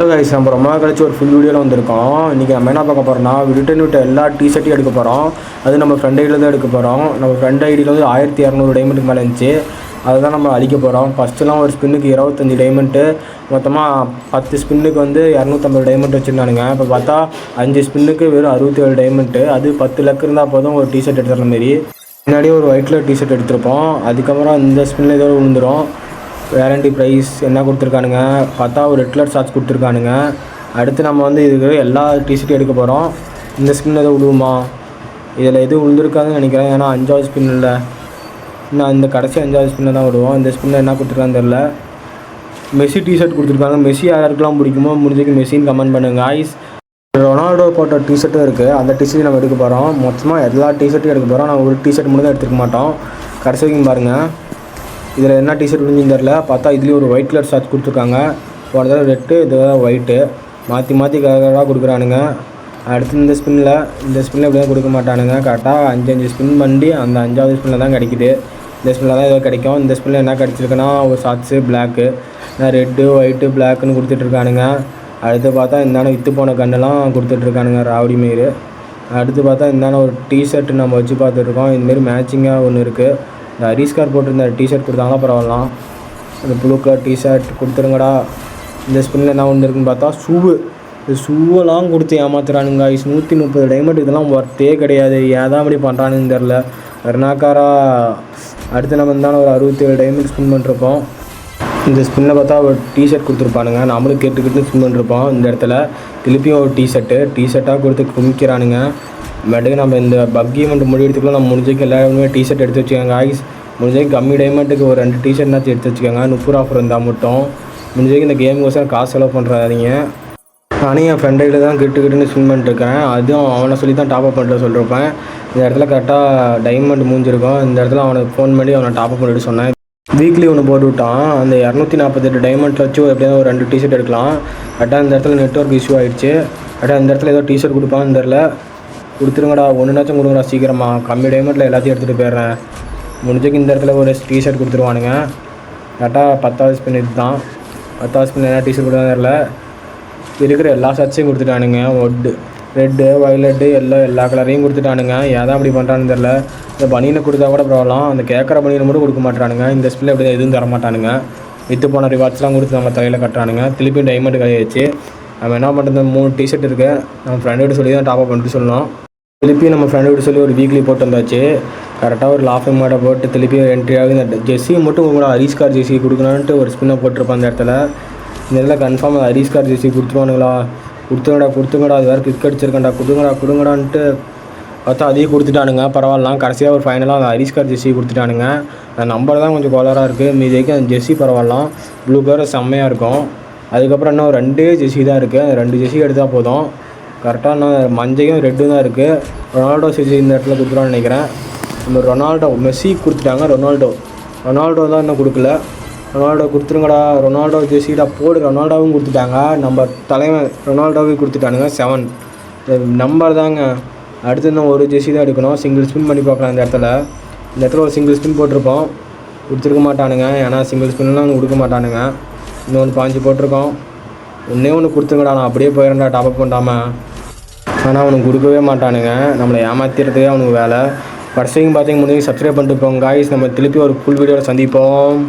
Hello guys, நம்ம ரொம்ப நாள் கழிச்சு ஒரு ஃபுல் வீடியோவில் வந்திருக்கோம். இன்றைக்கி நம்ம என்ன பார்க்க போகிறோம்னா, ரிட்டன் விட்ட எல்லா டிஷர்ட்டையும் எடுக்க போகிறோம். அது நம்ம ஃப்ரெண்ட் ஐடியில் தான் எடுக்க போகிறோம். நம்ம ஃப்ரெண்ட் ஐடியில் வந்து 1200 டைமண்டுக்கு மேலே இருந்துச்சு. அதை தான் நம்ம அழிக்க போகிறோம். ஃபஸ்ட்டுலாம் ஒரு ஸ்பின்னுக்கு 25 டைமண்ட்டு, மொத்தமாக 10 ஸ்பின்னுக்கு வந்து 250 டைமண்ட் வச்சுருந்தானுங்க. இப்போ பார்த்தா 5 ஸ்பின்னுக்கு வெறும் 67 டைமண்ட்டு. அது 10 லக் இருந்தால் போதும் ஒரு டிஷர்ட் எடுத்துகிற மாரி. முன்னாடியே ஒரு ஒயிட் கலர் டிஷர்ட் எடுத்திருப்போம். அதுக்கப்புறம் இந்த ஸ்பின்னில் ஏதோ விழுந்துடும். வேரண்டி ப்ரைஸ் என்ன கொடுத்துருக்கானுங்க பார்த்தா ஒரு ரெட் கலர் ஷார்ட்ஸ் கொடுத்துருக்கானுங்க. அடுத்து நம்ம வந்து இதுக்கு எல்லா டிஷர்ட்டும் எடுக்க போகிறோம். இந்த ஸ்பின் எதுவும் விழுவுமா? இதில் எதுவும் விழுந்துருக்காதுன்னு நினைக்கிறேன். ஏன்னா 5வது ஸ்பின் இல்லை, இன்னும் இந்த கடைசி 5வது ஸ்பின்னில் தான் விடுவோம். இந்த ஸ்பின்னில் என்ன கொடுத்துருக்கான்னு தெரில. மெஸ்ஸி டிஷர்ட் கொடுத்துருக்காங்க. மெஸ்ஸி யாருக்கெல்லாம் பிடிக்குமோ முடிஞ்சுக்கு மெஸ்ஸின்னு கமெண்ட் பண்ணுங்க காய்ஸ். ரொனால்டோ போட்ட டிஷர்ட்டும் இருக்குது. அந்த டிஷர்ட் நம்ம எடுக்க போகிறோம். மொத்தமாக எல்லா டிஷர்ட்டும் எடுக்க போகிறோம். நான் ஒரு டிஷர்ட் மட்டும் தான் எடுத்துக்க மாட்டோம். கடைசி வரைக்கும் பாருங்கள். இதில் என்ன டிஷர்ட் விழுந்துன்னு தெரில. பார்த்தா இதுலேயும் ஒரு ஒயிட் கலர் ஷார்ட்ஸ் கொடுத்துருக்காங்க. ஒரு தடவை ரெட்டு, இது ஒயிட்டு, மாற்றி மாற்றி கலராக கொடுக்குறானுங்க. அடுத்து இந்த ஸ்பின்னில் எப்படியும் கொடுக்க மாட்டானுங்க. கரெக்டாக 5 ஸ்பின் பண்ணி அந்த 5வது ஸ்பின்னில் தான் கிடைக்குது. இந்த ஸ்பின்னில் தான் ஏதோ கிடைக்கும். இந்த ஸ்பின்னில் என்ன கிடச்சிருக்குன்னா ஒரு ஷார்ட்ஸு பிளாக்கு, ரெட்டு ஒயிட்டு பிளாக்குன்னு கொடுத்துட்ருக்கானுங்க. அடுத்து பார்த்தா இந்தான விற்று போன கண்ணெல்லாம் கொடுத்துட்ருக்கானுங்க ராவடி மாரி. அடுத்து பார்த்தா இந்தான ஒரு டிஷர்ட்டு நம்ம வச்சு பார்த்துட்ருக்கோம். இதுமாரி மேட்சிங்காக ஒன்று இருக்குது. இந்த ஹரிஸ்கார் போட்டிருந்த டிஷர்ட் கொடுத்தாங்களா பரவாயில்லாம். இந்த ப்ளூ கலர் டிஷர்ட் கொடுத்துருங்கடா. இந்த ஸ்பின்னில் என்ன ஒன்று இருக்குன்னு பார்த்தா ஷூவு. இந்த ஷூவெல்லாம் கொடுத்து ஏமாத்துறானுங்க. 130 டைமண்ட். இதெல்லாம் ஒர்த்தே கிடையாது. ஏதான் அப்படி பண்ணுறானுன்னு தெரில. கருணாக்காரா. அடுத்து நம்ம இருந்தாலும் ஒரு 67 டைமண்ட் ஸ்பின் பண்ணிருப்போம். இந்த ஸ்பின்னில் பார்த்தா ஒரு டிஷர்ட் கொடுத்துருப்பானுங்க. நம்மளும் கேட்டுக்கிட்டு ஸ்பின் பண்ணிருப்போம். இந்த இடத்துல திருப்பியும் ஒரு டிஷர்ட்டாக கொடுத்து குமிக்கிறானுங்க. பட்டுக்கு நம்ம இந்த பக் ஈவெண்ட் முடிக்கிறதுக்குள்ள நம்ம முடிஞ்சுக்கு எல்லாருமே டிஷர்ட் எடுத்து வச்சுக்கோங்க காய்ஸ். முடிஞ்சதுக்கு கம்மி டைமண்ட்டுக்கு ஒரு 2 டிஷர்ட்னாச்சும் எடுத்து வச்சுக்கோங்க. 30 ஆஃபர் இருந்தால் மட்டும். முடிஞ்சதுக்கு இந்த கேமுக்கோசரம் காசு செலவு பண்ணுறாதீங்க. நானும் என் ஃப்ரெண்டையில் தான் கிட்டுன்னு ஸ்பின் பண்ணிட்டுருக்கேன். அதுவும் அவனை சொல்லி தான் டாப்அப் பண்ணிட்டு சொல்லியிருப்பேன். இந்த இடத்துல கரெக்டாக டைமண்ட் மூஞ்சிருக்கும். இந்த இடத்துல அவனுக்கு ஃபோன் பண்ணி அவனை டாப்அப் பண்ணிட்டு சொன்னேன். வீக்லி ஒன்று போட்டு விட்டான். அந்த 248 டைமண்ட் வச்சு எப்படியாவது ஒரு 2 டிஷர்ட் எடுக்கலாம். கரெக்டாக இந்த இடத்துல நெட்வொர்க் இஷ்யூ ஆகிடுச்சு. கரெக்டாக இந்த இடத்துல ஏதோ டிஷர்ட் கொடுப்பான்னு தெரில. கொடுத்துருங்கடா, ஒன்றுனாச்சும் கொடுங்கடா சீக்கிரமாக. கம்மி டைமண்ட்டில் எல்லாத்தையும் எடுத்துகிட்டு போயிடுறேன். முடிஞ்சுக்கு இந்த இடத்துல ஒரு டிஷர்ட் கொடுத்துருவானுங்க. கரெக்டாக 10வது ஸ்பின் இது தான். 10வது ஸ்பின் என்ன டிஷர்ட் கொடுத்தா தெரில. இருக்கிற எல்லா ஷர்ட்ஸையும் கொடுத்துட்டானுங்க. ரெட்டு வயலட்டு எல்லா கலரையும் கொடுத்துட்டானுங்க. ஏதான் அப்படி பண்ணுறான்னு தெரில. இந்த பனியனை கொடுத்தா கூட பரவாயில்லாம். அந்த கேட்குற பனியனை மட்டும் கொடுக்க மாட்டானுங்க. இந்த ஸ்பின்னில் எப்படி எதுவும் தர மாட்டானுங்க. விற்று போன ரிவார்ட்ஸ்லாம் கொடுத்து நம்ம தலையில் கட்டுறானுங்க. திருப்பியும் டைமண்ட் கழியாச்சு. நம்ம என்ன பண்ணுறது, 3 டிஷர்ட் இருக்குது. நம்ம ஃப்ரெண்டு சொல்லி தான் டாப்அப் பண்ணிட்டு சொல்லணும். திருப்பி நம்ம ஃப்ரெண்டு சொல்லி ஒரு வீக்லி போட்டு வந்தாச்சு. கரெக்டாக ஒரு லாஃபிங் மாடை போட்டு திருப்பியும் என்ட்ரி ஆகுது. இந்த ஜெஸ்ஸி மட்டும் உங்களோட ஹரிஸ்கார் ஜெஸ்ஸி கொடுக்கணுன்ட்டு ஒரு ஸ்பின்னை போட்டிருப்பான். இந்த இடத்துல கன்ஃபார்ம் அது ஹரிஸ்கார் ஜெஸ்ஸி கொடுத்துருவானுங்களா? கொடுத்துங்கடா. அது வேறு கிக் அடிச்சிருக்கேன்டா. கொடுங்கடான்ட்டு பார்த்தா அதையும் கொடுத்துட்டானுங்க. பரவாயில்லாம். கடைசியாக ஒரு ஃபைனலாக அந்த ஹரிஸ்கார் ஜெஸ்ஸி கொடுத்துட்டானுங்க. அந்த நம்பர் தான் கொஞ்சம் கோலராக இருக்குது. மீதிக்கு அந்த ஜெஸ்ஸி பரவாயில்லாம். ப்ளூ கலர் செம்மையாக இருக்கும். அதுக்கப்புறம் இன்னும் 2 ஜெஸ்ஸி தான் இருக்குது. அந்த 2 ஜெஸ்ஸி எடுத்தால் போதும். கரெக்டாக இன்னும் மஞ்சையும் ரெட்டும் தான் இருக்குது. ரொனால்டோ ஜெஸ்ஸி இந்த இடத்துல கொடுத்துருவான்னு நினைக்கிறேன். நம்ம ரொனால்டோ மெஸ்ஸி கொடுத்துட்டாங்க. ரொனால்டோ தான் இன்னும் கொடுக்கல. ரொனால்டோ கொடுத்துருங்கடா. ரொனால்டோ ஜெஸ்ஸிடா போடு. ரொனால்டோவும் கொடுத்துட்டாங்க. நம்ம தலைவன் ரொனால்டோவையும் கொடுத்துட்டானுங்க. 7 நம்பர் தாங்க. அடுத்து இன்னும் ஒரு ஜெஸ்ஸி தான் எடுக்கணும். சிங்கிள் ஸ்பின் பண்ணி பார்க்கலாம். இந்த இடத்துல ஒரு சிங்கிள் ஸ்பின் போட்டிருப்போம். கொடுத்துருக்க மாட்டானுங்க. ஏன்னா சிங்கிள் ஸ்பின்லாம் கொடுக்க மாட்டானுங்க. இன்னொன்று 5 போட்டிருக்கோம். ஒன்று கொடுத்துங்கடா. நான் அப்படியே போயிடறேன்டா டாப்அப் பண்ணாமல். ஆனால் அவனுக்கு கொடுக்கவே மாட்டானுங்க. நம்மளை ஏமாத்திரத்துக்கே அவனுக்கு வேலை. ஃபர்ஸ்ட் டைம் பார்த்தீங்க முடிஞ்சு சப்ஸ்கிரைப் பண்ணிட்டு போங்க காய்ஸ். நம்ம திருப்பி ஒரு ஃபுல் வீடியோவில் சந்திப்போம்.